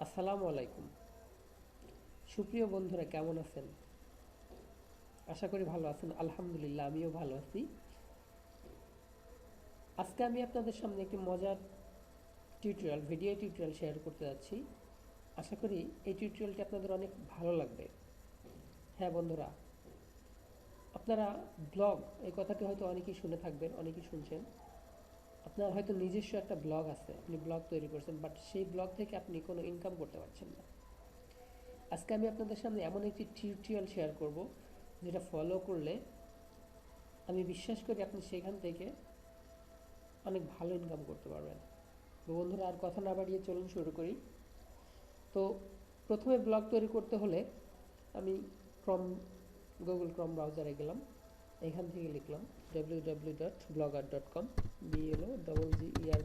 আসসালামু আলাইকুম। সুপ্রিয় বন্ধুরা, কেমন আছেন? আশা করি ভালো আছেন। আলহামদুলিল্লাহ, আমিও ভালো আছি। আজকে আমি আপনাদের সামনে একটি মজার ভিডিও টিউটোরিয়াল শেয়ার করতে যাচ্ছি। আশা করি এই টিউটোরিয়ালটি আপনাদের অনেক ভালো লাগবে। হ্যাঁ বন্ধুরা, আপনারা ব্লগ, এই কথাটি হয়তো অনেকেই শুনে থাকবেন, অনেকেই শুনছেন। আপনার হয়তো নিজস্ব একটা ব্লগ আছে, আপনি ব্লগ তৈরি করছেন, বাট সেই ব্লগ থেকে আপনি কোনো ইনকাম করতে পারছেন না। আজকে আমি আপনাদের সামনে এমন একটি টিউটোরিয়াল শেয়ার করব, যেটা ফলো করলে আমি বিশ্বাস করি আপনি সেখান থেকে অনেক ভালো ইনকাম করতে পারবেন। তো বন্ধুরা, আর কথা না বাড়িয়ে চলুন শুরু করি। তো প্রথমে ব্লগ তৈরি করতে হলে আমি ক্রম গুগল ক্রম ব্রাউজারে গেলাম। এখান থেকে লিখলাম www.blogger.com,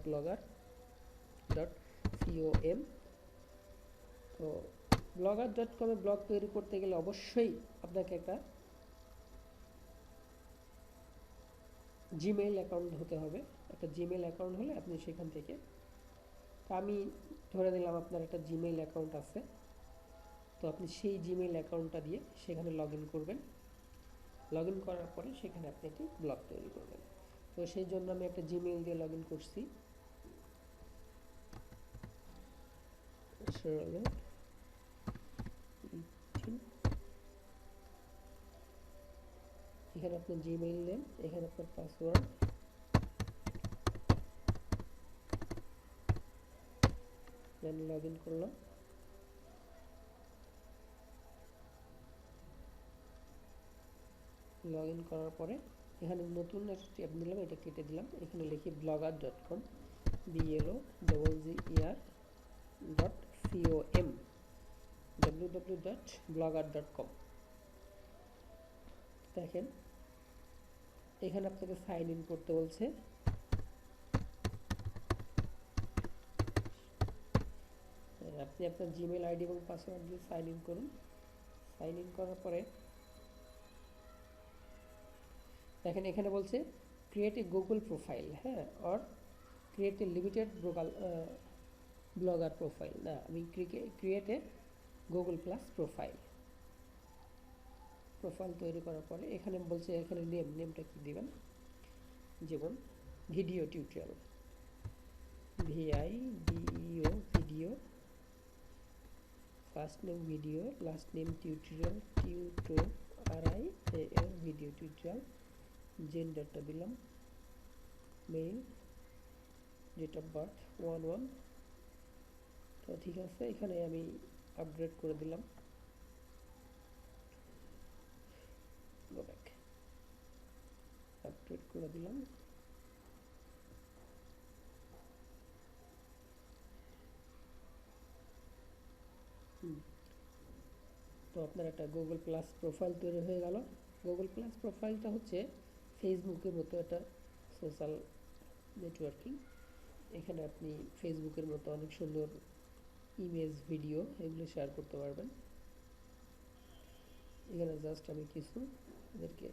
blogger.com। তো blogger.com এ ব্লগ তৈরি করতে গেলে অবশ্যই আপনাকে একটা জিমেইল অ্যাকাউন্ট হতে হবে। একটা জিমেইল অ্যাকাউন্ট হলে আপনি সেখান থেকে, তো আমি ধরে নিলাম আপনার একটা জিমেইল অ্যাকাউন্ট আছে, তো আপনি সেই জিমেইল অ্যাকাউন্টটা দিয়ে সেখানে লগ ইন করবেন। লগ ইন করার পরে সেখানে আপনি একটি ব্লগ তৈরি করবেন। তো সেই জন্য আমি একটা জিমেইল দিয়ে লগ ইন করছি। এখানে আপনার জিমেইল নেম, এখানে আপনার পাসওয়ার্ড, দেন লগ ইন করলাম। লগ ইন করার পরে এখানে নতুন একটা ট্যাব নিলাম, এটা কেটে দিলাম। এখানে লিখি blogger.com, blogger.com, www.blogger.com। দেখেন, এখানে আপনাকে সাইন ইন করতে বলছে। আপনি আপনার জিমেল আইডি এবং পাসওয়ার্ড দিয়ে সাইন ইন করুন। সাইন ইন করার পরে দেখেন এখানে বলছে ক্রিয়েট এ গুগল প্রোফাইল, হ্যাঁ, or create a limited blogger profile. না, আমি create a Google plus profile তৈরি করার পরে এখানে বলছে, এখানে নেমটা কি দিবেন, যেমন video tutorial, VIDEO, video, first name video, last name tutorial, TUTORIAL, video tutorial. জেন্ডারটা দিলাম মেল, ডেট অফ বার্থ 11। তো ঠিক আছে, এখানে আমি আপডেট করে দিলাম। আপডেট করে দিলাম। তো আপনার একটা গুগল প্লাস প্রোফাইল তৈরি হয়ে গেল। গুগল প্লাস প্রোফাইলটা হচ্ছে ফেসবুকের মতো একটা সোশ্যাল নেটওয়ার্কিং। এখানে আপনি ফেসবুকের মতো অনেক সুন্দর ইমেজ, ভিডিও এগুলো শেয়ার করতে পারবেন। এখানে জাস্ট আমি কিছু এদেরকে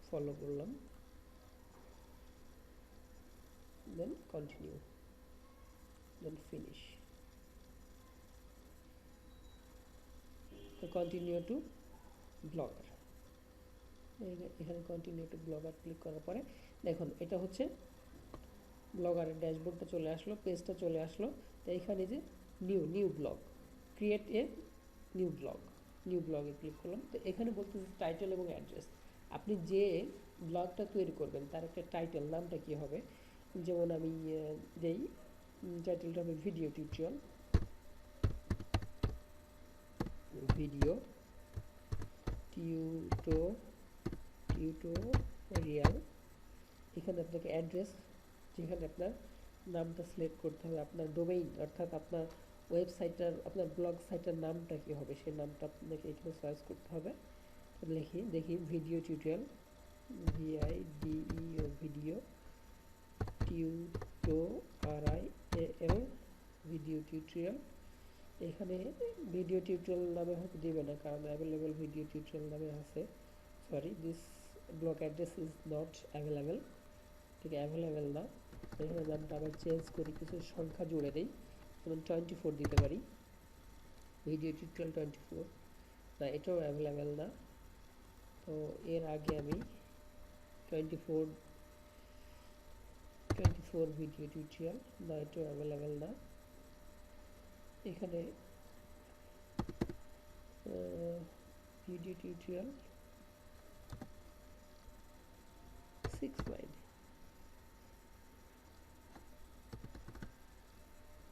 ফলো করলাম, দেন কন্টিনিউ, দেন ফিনিশ। তো কন্টিনিউ টু ব্লগার, এখানে কন্টিনিউ টু ব্লগার ক্লিক করার পরে দেখুন এটা হচ্ছে ব্লগারের ড্যাশবোর্ডটা চলে আসলো, পেজটা চলে আসলো। তো এখানে যে new blog, create a new ব্লগে ক্লিক করলাম। তো এখানে বলতেছে টাইটেল এবং অ্যাড্রেস। আপনি যে ব্লগটা তৈরি করবেন তার একটা টাইটেল, নামটা কী হবে, যেমন আমি দেই, টাইটেলটা হবে ভিডিও টিউটোরিয়াল, ভিডিও টিউটোরিয়াল। এখানে আপনাকে অ্যাড্রেস, যেখানে আপনার নামটা সিলেক্ট করতে হবে, আপনার ডোমেইন অর্থাৎ আপনার ওয়েবসাইটটার, আপনার ব্লগ সাইটের নামটা কী হবে সেই নামটা আপনাকে এখানে সার্চ করতে হবে। দেখি video tutorial, VIDEO, video TUTORIAL, video tutorial. এখানে ভিডিও টিউটোরিয়াল নামে হয়তো দেবে না, কারণ অ্যাভেলেবেল ভিডিও টিউটোরিয়াল নামে আছে। Sorry, this blog address is not available, ঠিক অ্যাভেলেবেল না। এখানে নামটা আবার চেঞ্জ করি, কিছু সংখ্যা জুড়ে দিই, যেমন 24 দিতে পারি, ভিডিও টিউটোরিয়াল 24, না এটাও অ্যাভেলেবেল না। তো এর আগে আমি 24 ভিডিও টিউটোরিয়াল, না এটাও অ্যাভেলেবেল না। এখানে video tutorial 6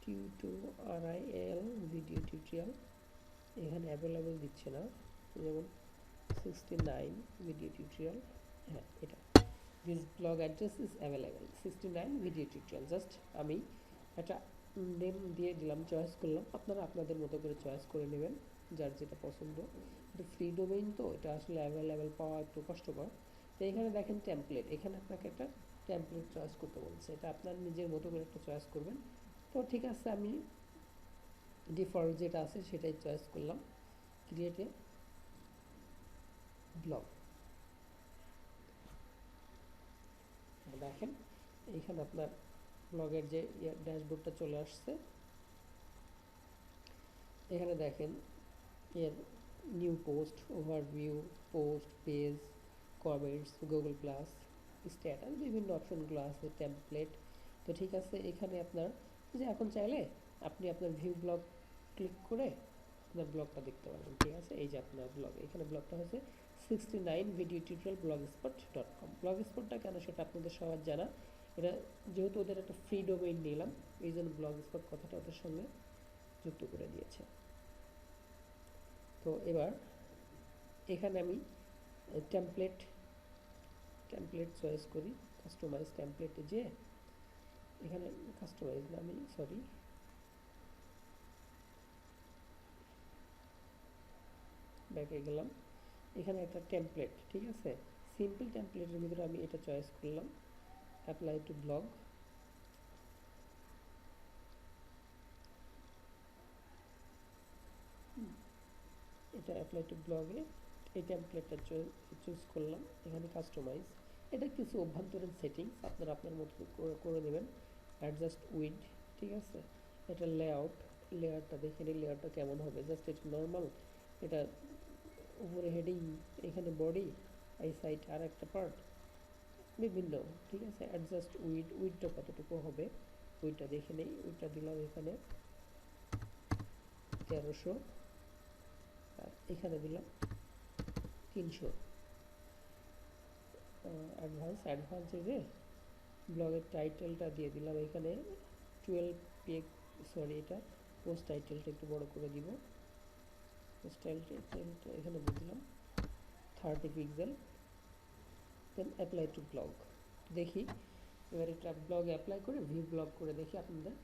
tutorial video tutorial এখানে অ্যাভেলেবেল দিচ্ছে না। যেমন 69 ভিডিও টিউটোরিয়াল, হ্যাঁ এটা, this blog address is available 69 video tutorial. Just আমি একটা নেম দিয়ে দিলাম, চয়েস করলাম, আপনারা আপনাদের মতো করে চয়েস করে নেবেন যার যেটা পছন্দ। এটা ফ্রি ডোমেইন, তো এটা আসলে অ্যাভেলেবেল পাওয়া একটু কষ্টকর। তো এখানে দেখেন টেমপ্লেট, এখানে আপনাকে একটা টেমপ্লেট চয়েস করতে বলছে, এটা আপনার নিজের মতো করে একটা চয়েস করবেন। তো ঠিক আছে, আমি ডিফল্ট যেটা আছে সেটাই চয়েস করলাম, ক্রিয়েট এ ব্লগ। দেখেন এইখানে আপনার ব্লগের যে ড্যাশবোর্ডটা চলে আসছে। এখানে দেখেন এর new post, overview, post, page, comments, Google plus, status, বিভিন্ন অপশনগুলো আছে, টেমপ্লেট। তো ঠিক আছে, এখানে আপনার যে এখন চাইলে আপনি আপনার ভিউ ব্লগ ক্লিক করে আপনার ব্লগটা দেখতে পারবেন। ঠিক আছে, এই যে আপনার ব্লগ, এখানে ব্লগটা হচ্ছে 69 ভিডিও টিউটোরিয়াল blogspot.com। ব্লগস্পটটা কেন সেটা আপনাদের সবার জানা, এটা যেহেতু ওদের একটা ফ্রি ডোমেইন নিলাম, এই জন্য ব্লগস্পট কথাটা ওদের সঙ্গে যুক্ত করে দিয়েছে। তো এবার এখানে আমি টেমপ্লেট চয়েস করি, কাস্টমাইজ টেমপ্লেটে যে এখানে কাস্টমাইজ না, আমি সরি ব্যাকে গেলাম। এখানে একটা টেমপ্লেট, ঠিক আছে, সিম্পল টেমপ্লেটের ভিতরে আমি এটা চয়েস করলাম, অ্যাপ্লাই টু ব্লগ। এটা অ্যাপ্লাই টু ব্লগে এই টেমপ্লেটটা চুজ করলাম। এখানে কাস্টমাইজ, এটা কিছু অভ্যন্তরীণ সেটিংস আপনারা আপনার মতো করে নেবেন। অ্যাডজাস্ট উইড, ঠিক আছে, এটা লেআউট, লেয়ারটা দেখে নিই লেয়ারটা কেমন হবে। জাস্ট এটা নর্মাল, এটা উপরে হেডিং, এখানে বডি, এই সাইড আর একটা পার্ট, বিভিন্ন, ঠিক আছে। অ্যাডজাস্ট উইডটা কতটুকু হবে, উইডটা দেখে নেই। উইডটা দিলাম এখানে 1300, আর এখানে দিলাম 300। অ্যাডভান্সে যে ব্লগের টাইটেলটা দিয়ে দিলাম এখানে 12 পিএ, সরি এটা পোস্ট টাইটেলটা একটু বড় করে দিব। পোস্ট টাইটেলটা এখানে দিয়ে দিলাম 30 pixel. Then apply to blog. দেখি এবার এটা ব্লগে অ্যাপ্লাই করে ভিউ ব্লগ করে দেখি আপনাদের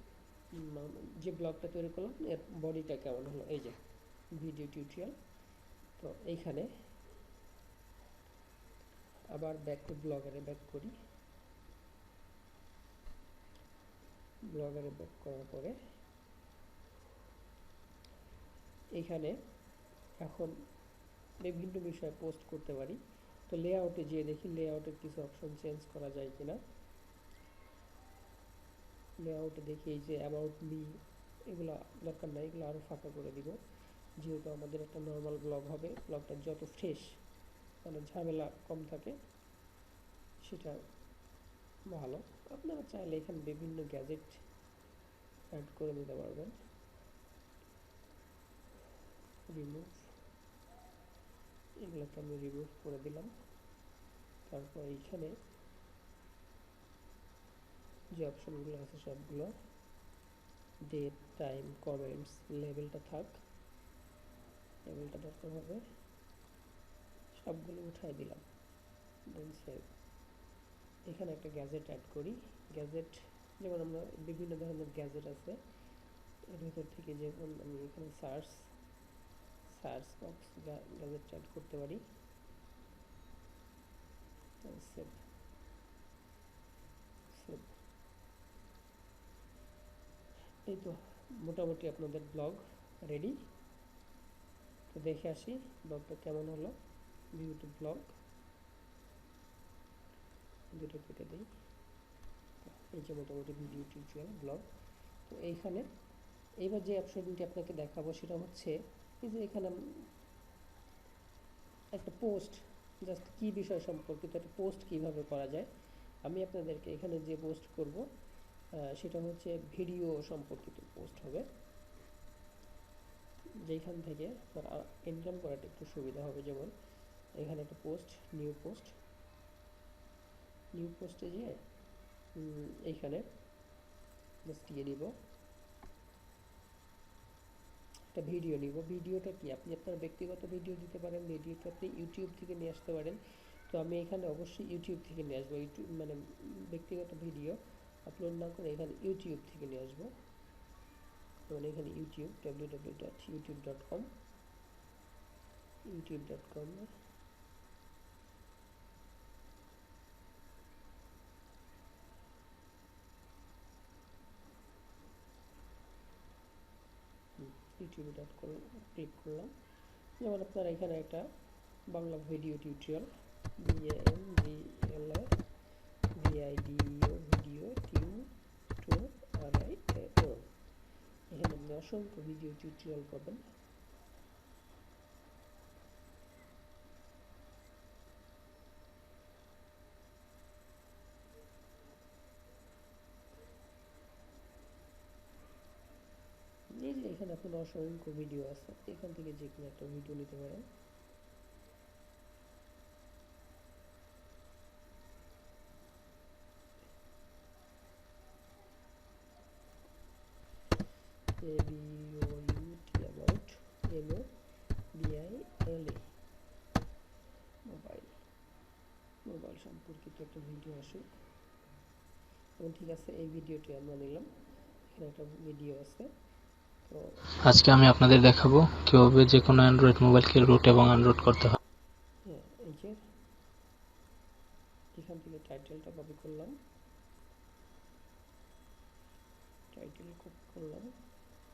যে ব্লগটা তৈরি করলাম এর বডিটা কেমন হলো। এই যে ভিডিও টিউটোরিয়াল। তো এইখানে আবার ব্যাক টু ব্লগারে ব্যাক করি। ব্লগারে ব্যাক করার পরে এইখানে এখন বিভিন্ন বিষয়ে পোস্ট করতে পারি। তো লেআউটে যেয়ে দেখি লেআউটের কিছু অপশন চেঞ্জ করা যায় কিনা। লেআউটে দেখি এই যে অ্যাবাউট মি, এগুলো দরকার নাই, এগুলো আরও ফাঁকা করে দিব, যেহেতু আমাদের একটা নর্মাল ব্লগ হবে। ব্লগটা যত ফ্রেশ, মানে ঝামেলা কম থাকে, সেটা ভালো। আপনারা চাইলে এখানে বিভিন্ন গ্যাজেট অ্যাড করে নিতে পারবেন। রিমুভ, এগুলোকে আমি রিমুভ করে দিলাম। তারপর এইখানে যে অপশনগুলো আছে সবগুলো, ডেট, টাইম, কমেন্টস, লেভেলটা থাক, লেভেলটা দরকার হবে, সবগুলো উঠাই দিলাম। দেন সেভ। এখানে একটা গ্যাজেট অ্যাড করি। গ্যাজেট যেমন আমরা বিভিন্ন ধরনের গ্যাজেট আছে, এর ভিতর থেকে যেমন আমি এখানে সার্চ বক্স গ্যাজেট অ্যাড করতে পারি। সেভ, এই তো মোটামুটি আপনাদের ব্লগ রেডি। তো দেখে আসি ব্লগটা কেমন হলো। ভিউ টু ব্লগ, দুটো কেটে দিই। এই যে মোটামুটি ভিডিও টিউটোরিয়াল ব্লগ। তো এইখানে এবার যে অপশনটি আপনাকে দেখাবো সেটা হচ্ছে এই যে এখানে একটা পোস্ট, জাস্ট কি বিষয় সম্পর্কিত একটা পোস্ট কিভাবে করা যায়। আমি আপনাদেরকে এখানে যে পোস্ট করব সেটা হচ্ছে ভিডিও সম্পর্কিত পোস্ট হবে, যেখান থেকে ইনকাম করাটা একটু সুবিধা হবে। যেমন এখানে একটা পোস্ট, নিউ পোস্টে যে এইখানে জাস্ট দিয়ে দিব একটা ভিডিও নিব। ভিডিওটা কি, আপনি আপনার ব্যক্তিগত ভিডিও দিতে পারেন, ভিডিওটা আপনি ইউটিউব থেকে নিয়ে আসতে পারেন। তো আমি এখানে অবশ্যই ইউটিউব থেকে নিয়ে আসবো, ইউটিউব মানে ব্যক্তিগত ভিডিও আপলোড না করে এখানে ইউটিউব থেকে নিয়ে আসবো। যেমন এখানে ইউটিউব www.youtube.com youtube.com ক্লিক করলাম। যেমন আপনারা এখানে একটা বাংলা ভিডিও টিউটোরিয়াল ভিডিও এখানে আপনি অসংখ্য ভিডিও টিউটোরিয়াল পাবেন। এই যে এখানে আপনার অসংখ্য ভিডিও আছে, এখান থেকে যে কোনো একটা ভিডিও নিতে পারেন। মোবাইল সম্পর্কিত একটা ভিডিও আসুক। ঠিক আছে, এই ভিডিওটি আমরা নিলাম, এখানে একটা ভিডিও আছে। তো আজকে আমি আপনাদের দেখাবো কিভাবে যে কোনো অ্যান্ড্রয়েড মোবাইলকে রুট এবং আনরুট করতে হয়। হ্যাঁ, এই যে এখান থেকে টাইটেলটা কপি করলাম,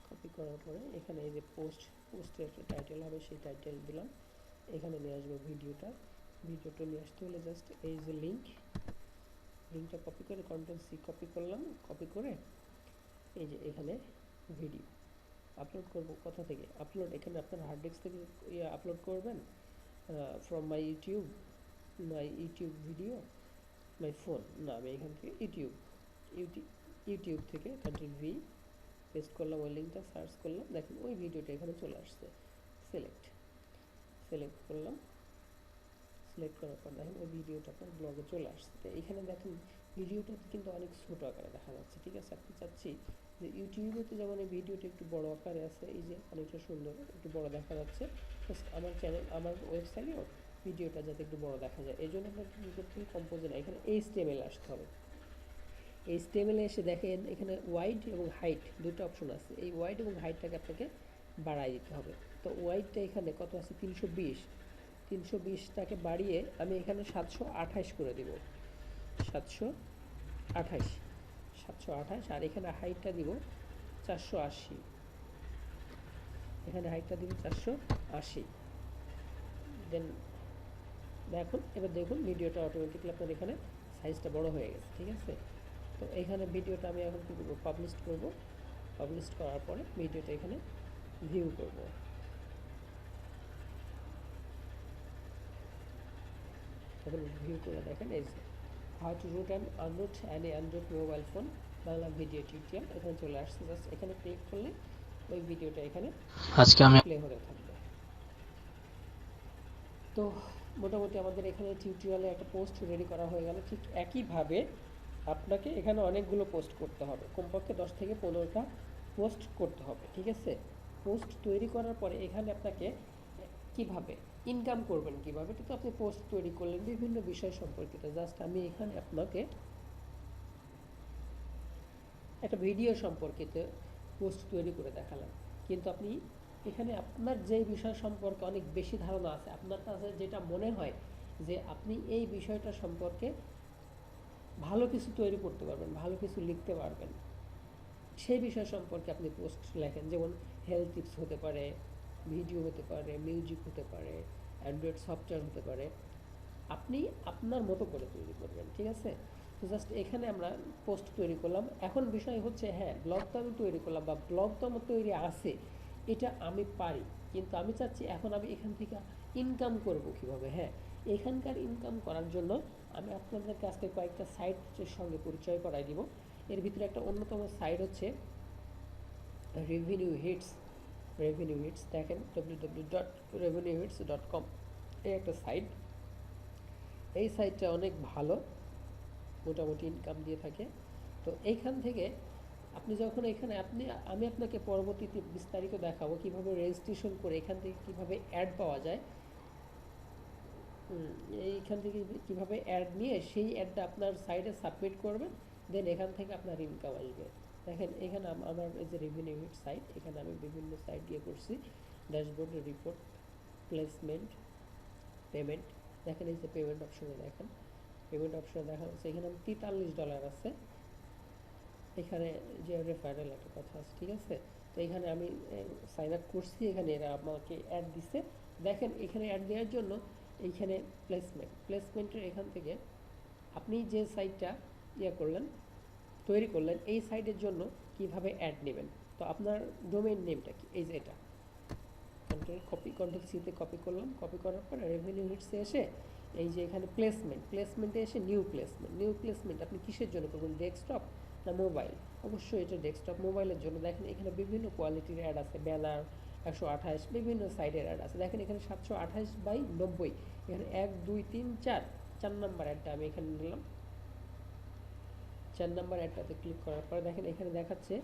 কপি করার পরে এখানে এই যে পোস্টের একটা টাইটেল হবে, সেই টাইটেল দিলাম। এখানে নিয়ে আসবো ভিডিওটা নিয়ে আসতে হলে জাস্ট এই যে লিঙ্কটা কপি করে কন্ট্রোল সি কপি করলাম, কপি করে এই যে এখানে ভিডিও আপলোড করব। কোথা থেকে আপলোড, এখানে আপনার হার্ড ডিস্ক থেকে আপলোড করবেন, from my YouTube video my phone, না আমি এখান থেকে ইউটিউব থেকে কন্ট্রোল ভি পেস্ট করলাম, ওই লিঙ্কটা সার্চ করলাম, দেখেন ওই ভিডিওটা এখানে চলে আসছে। সিলেক্ট করলাম, সিলেক্ট করার পর দেখেন ওই ভিডিওটা আপনার ব্লগে চলে আসছে। তো এখানে দেখেন ভিডিওটা কিন্তু অনেক ছোট আকারে দেখা যাচ্ছে, ঠিক আছে। আপনি চাচ্ছি যে ইউটিউবে তো যেমন এই ভিডিওটা একটু বড় আকারে আছে, এই যে অনেকটা সুন্দর একটু বড় দেখা যাচ্ছে, আমার আমার ওয়েবসাইটেও ভিডিওটা যাতে একটু বড় দেখা যায়, এই জন্য আপনাকে কী করতে হবে, কম্পোজে না, এখানে HTML আসতে হবে। HTML এসে দেখেন এখানে ওয়াইড এবং হাইট দুটো অপশন আছে, এই ওয়াইড এবং হাইটটাকে আপনাকে বাড়াই দিতে হবে। তো ওয়াইডটা এখানে কত আছে, 320টাকে বাড়িয়ে আমি এখানে 728 করে দিব, 728 আর এখানে হাইটটা দিব 480, এখানে হাইটটা দিব 480। দেন এবার দেখুন ভিডিওটা অটোমেটিক্যালি আপনার এখানে সাইজটা বড় হয়ে গেছে, ঠিক আছে। তো এখানে ভিডিওটা আমি এখন কী করবো, পাবলিশ করার পরে ভিডিওটা এখানে ভিউ করব। এখন ভিউ করে দেখেন এই যে how to root and unroot android mobile phone Bangla video tutorial এখানে চলে আসছে। জাস্ট এখানে ক্লিক করলে ওই ভিডিওটা এখানে আজকে আমি প্লে হতে থাকবে। তো মোটামুটি আমাদের এখানে টিউটোরিয়ালে একটা পোস্ট রেডি করা হয়ে গেল। ঠিক একইভাবে আপনাকে এখানে অনেকগুলো পোস্ট করতে হবে, কমপক্ষে 10 থেকে 15টা পোস্ট করতে হবে, ঠিক আছে। পোস্ট তৈরি করার পরে এখানে আপনাকে কিভাবে ইনকাম করবেন, কিভাবে, তো আপনি পোস্ট তৈরি করলেন বিভিন্ন বিষয় সম্পর্কিত। জাস্ট আমি এখানে আপনাকে একটা ভিডিও সম্পর্কিত পোস্ট তৈরি করে দেখালাম, কিন্তু আপনি এখানে আপনার যে বিষয় সম্পর্কে অনেক বেশি ধারণা আছে, আপনার কাছে যেটা মনে হয় যে আপনি এই বিষয়টা সম্পর্কে ভালো কিছু তৈরি করতে পারবেন, ভালো কিছু লিখতে পারবেন, সেই বিষয় সম্পর্কে আপনি পোস্ট লেখেন। যেমন হেলথ টিপস হতে পারে, ভিডিও হতে পারে, মিউজিক হতে পারে, অ্যান্ড্রয়েড সফটওয়্যার হতে পারে, আপনি আপনার মতো করে তৈরি করবেন, ঠিক আছে। তো জাস্ট এখানে আমরা পোস্ট তৈরি করলাম। এখন বিষয় হচ্ছে হ্যাঁ, ব্লগ তো আমি তৈরি করলাম বা ব্লগ তো আমার তৈরি আছে, এটা আমি পারি, কিন্তু আমি চাচ্ছি এখন আমি এখান থেকে ইনকাম করব কিভাবে। হ্যাঁ, এখানকার ইনকাম করার জন্য আমি আপনাদেরকে আজকে কয়েকটা সাইটের সঙ্গে পরিচয় করাই দিব। এর ভিতরে একটা অন্যতম সাইট হচ্ছে রেভিনিউ হিটস। রেভিনিউ হিটস দেখেন www.revenuehits.com, এই একটা সাইট। এই সাইটটা অনেক ভালো, মোটামুটি ইনকাম দিয়ে থাকে। তো এইখান থেকে আপনি যখন এখানে আমি আপনাকে পরবর্তীতে বিস্তারিত দেখাবো কিভাবে রেজিস্ট্রেশন করে এখান থেকে কিভাবে অ্যাড পাওয়া যায়। এইখান থেকে কিভাবে অ্যাড নিয়ে সেই অ্যাডটা আপনার সাইটে সাবমিট করবেন, দেন এখান থেকে আপনার ইনকাম আসবে। দেখেন এখানে আমার এই যে রেভিনিউ হিট সাইট, এখানে আমি বিভিন্ন সাইট দিয়ে করছি, ড্যাশবোর্ড, রিপোর্ট, প্লেসমেন্ট, পেমেন্ট। দেখেন এই যে পেমেন্ট অপশনে দেখেন, পেমেন্ট অপশনে দেখা যাচ্ছে এখানে $43 আছে। এখানে যে রেফারেল একটা কথা আছে, ঠিক আছে। তো এখানে আমি সাইন আপ করছি, এখানে এরা আমাকে অ্যাড দিছে। দেখেন এখানে অ্যাড দেওয়ার জন্য এইখানে প্লেসমেন্টের এখান থেকে আপনি যে সাইটটা করলেন, তৈরি করলেন, এই সাইটের জন্য কিভাবে অ্যাড নেবেন। তো আপনার ডোমেইন নেমটা কি, এই যে এটা কন্ট্রোল সিতে কপি করলাম। কপি করার পরে রেভিনিউ হিটসে এসে এই যে এখানে প্লেসমেন্টে এসে নিউ প্লেসমেন্ট আপনি কিসের জন্য করবেন, ডেস্কটপ না মোবাইল? অবশ্যই এটা ডেস্কটপ, মোবাইলের জন্য। দেখেন এখানে বিভিন্ন কোয়ালিটির অ্যাড আছে, ব্যানার 128, বিভিন্ন সাইডের অ্যাড আছে। দেখেন এখানে 728/90, এখানে 1 2 3 4 নাম্বার অ্যাডটা আমি এখানে নিলাম। 4 নাম্বার অ্যাডটাতে ক্লিক করার পরে দেখেন এখানে দেখাচ্ছে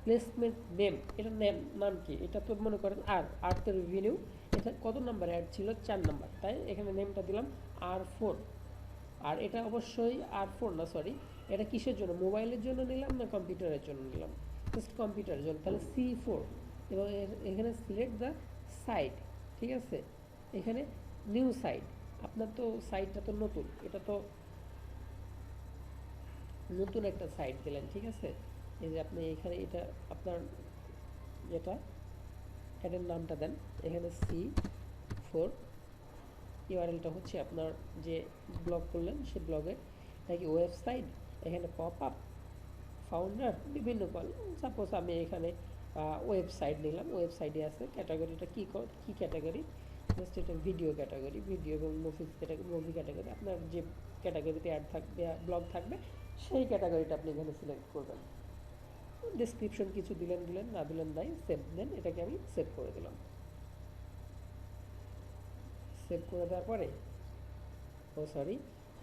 প্লেসমেন্ট নেম। এটার নাম কি? এটা তো মনে করেন আর তো রেভিনিউ, এটা কত নাম্বার অ্যাড ছিল? 4 নাম্বার, তাই এখানে নেমটা দিলাম R4। আর এটা অবশ্যই R4 না, সরি, এটা কিসের জন্য, মোবাইলের জন্য নিলাম না কম্পিউটারের জন্য নিলাম? জাস্ট কম্পিউটারের জন্য, তাহলে C4। এবং এখানে সিলেক্ট দ্য সাইট, ঠিক আছে। এখানে নিউ সাইট, আপনার তো সাইটটা তো নতুন, এটা তো নতুন একটা সাইট দিলেন, ঠিক আছে। এই যে আপনি এখানে এটা আপনার যেটা অ্যাডের নামটা দেন, এখানে C4, ইউআরএলটা হচ্ছে আপনার যে ব্লগ করলেন সে ব্লগের নাকি ওয়েবসাইট, এখানে পপ আপ, ফাউন্ডার, বিভিন্ন সাপোজ আমি এখানে ওয়েবসাইট নিলাম, ওয়েবসাইটে আছে ক্যাটাগরিটা কী ক্যাটাগরি, জাস্ট এটা ভিডিও ক্যাটাগরি, ভিডিও এবং মুভি ক্যাটাগরি। আপনার যে ক্যাটাগরিতে অ্যাড থাকবে, ব্লগ থাকবে, সেই ক্যাটাগরিটা আপনি এখানে সিলেক্ট করবেন। ডেসক্রিপশন কিছু দিলেন না দিলেন নাই, সেভ দেন। এটাকে আমি সেভ করে দিলাম। সেভ করে দেওয়ার পরে সরি,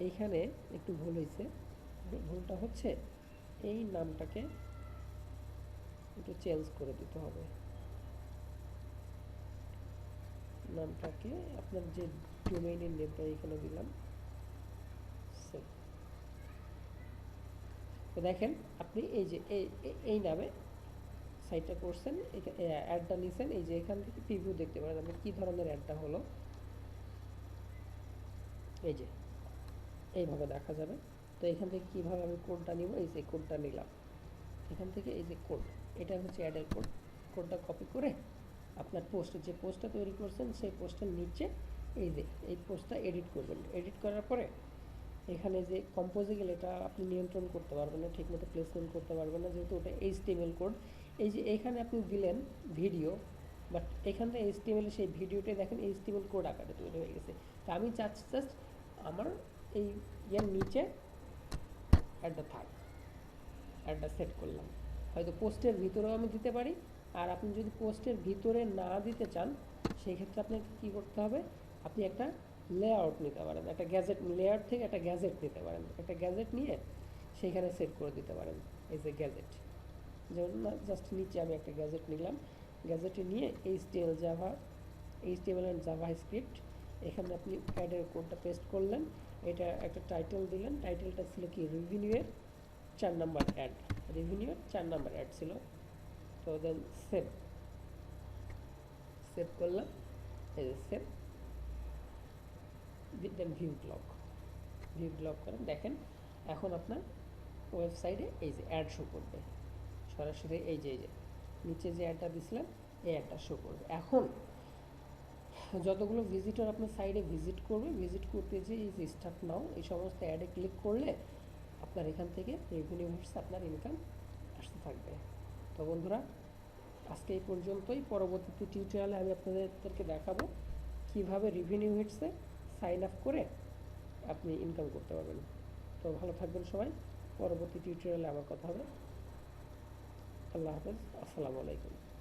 এইখানে একটু ভুল হয়েছে। ভুলটা হচ্ছে এই নামটাকে একটু চেঞ্জ করে দিতে হবে। নামটাকে আপনার যে ডোমেইনের নেমটা এখানে দিলাম, সেভ। তো দেখেন আপনি এই যে এই নামে সাইটটা করছেন, অ্যাডটা নিছেন। এই যে এখান থেকে প্রিভিউ দেখতে পারেন আপনি কী ধরনের অ্যাডটা হলো। এই যে এইভাবে দেখা যাবে। তো এখান থেকে কীভাবে আমি কোডটা নিব, এই যে কোডটা নিলাম এখান থেকে, এই যে কোড, এটা হচ্ছে অ্যাডের কোড। কোডটা কপি করে আপনার যে পোস্টটা তৈরি করছেন সেই পোস্টের নিচে এই যে এই পোস্টটা এডিট করবেন। এডিট করার পরে এখানে যে কম্পোজিবল, এটা আপনি নিয়ন্ত্রণ করতে পারবেন না, ঠিকমতো প্লেসমেন্ট করতে পারবেন না, যেহেতু ওটা HTML কোড। এই যে এখানে আপনি দিলেন ভিডিও, বাট এখানে HTML সেই ভিডিওটাই দেখেন HTML কোড আকারে তৈরি হয়ে গেছে। তা আমি চাচ্ছি জাস্ট আমার এই নিচে অ্যাডটা থাক, অ্যাডটা সেট করলাম। হয়তো পোস্টের ভিতরেও আমি দিতে পারি, আর আপনি যদি পোস্টের ভিতরে না দিতে চান সেই ক্ষেত্রে আপনাকে কী করতে হবে, আপনি একটা লেআউট নিতে পারেন, একটা গ্যাজেট, লেআউট থেকে একটা গ্যাজেট নিতে পারেন। একটা গ্যাজেট নিয়ে সেইখানে সেট করে দিতে পারেন। এই যে গ্যাজেট, যেমন না জাস্ট নিচে আমি একটা গ্যাজেট নিলাম, গ্যাজেটে নিয়ে HTML অ্যান্ড জাভা স্ক্রিপ্ট, এখানে আপনি অ্যাডের কোডটা পেস্ট করলেন, এটা একটা টাইটেল দিলেন। টাইটেলটা ছিল কি, রেভিনিউয়ের 4 নাম্বার অ্যাড, রেভিনিউয়ের 4 নাম্বার অ্যাড ছিল। তো দেন সেভ করলাম, এই যে সেভ, দেন ভিউ ব্লগ করেন। দেখেন এখন আপনার ওয়েবসাইটে এই যে অ্যাড শো করবে সরাসরি, এই যে নিচে যে অ্যাডটা দিছিলেন এই অ্যাডটা শো করবে। এখন যতগুলো ভিজিটর আপনার সাইটে ভিজিট করবে, ভিজিট করতে যে এই যে স্টার্ট নাও, এই সমস্ত অ্যাডে ক্লিক করলে আপনার এখান থেকে রেভিনিউ হিটসে আপনার ইনকাম আসতে থাকবে। তো বন্ধুরা, আজকে এই পর্যন্তই। পরবর্তীতে টিউটোরিয়ালে আমি আপনাদেরকে দেখাবো কিভাবে রেভিনিউ হিটসে সাইন আপ করে আপনি ইনকাম করতে পারবেন। তো ভালো থাকবেন সবাই। পরবর্তী টিউটোরিয়ালে আবার কথা হবে। আল্লাহ হাফেজ। আসসালামু আলাইকুম।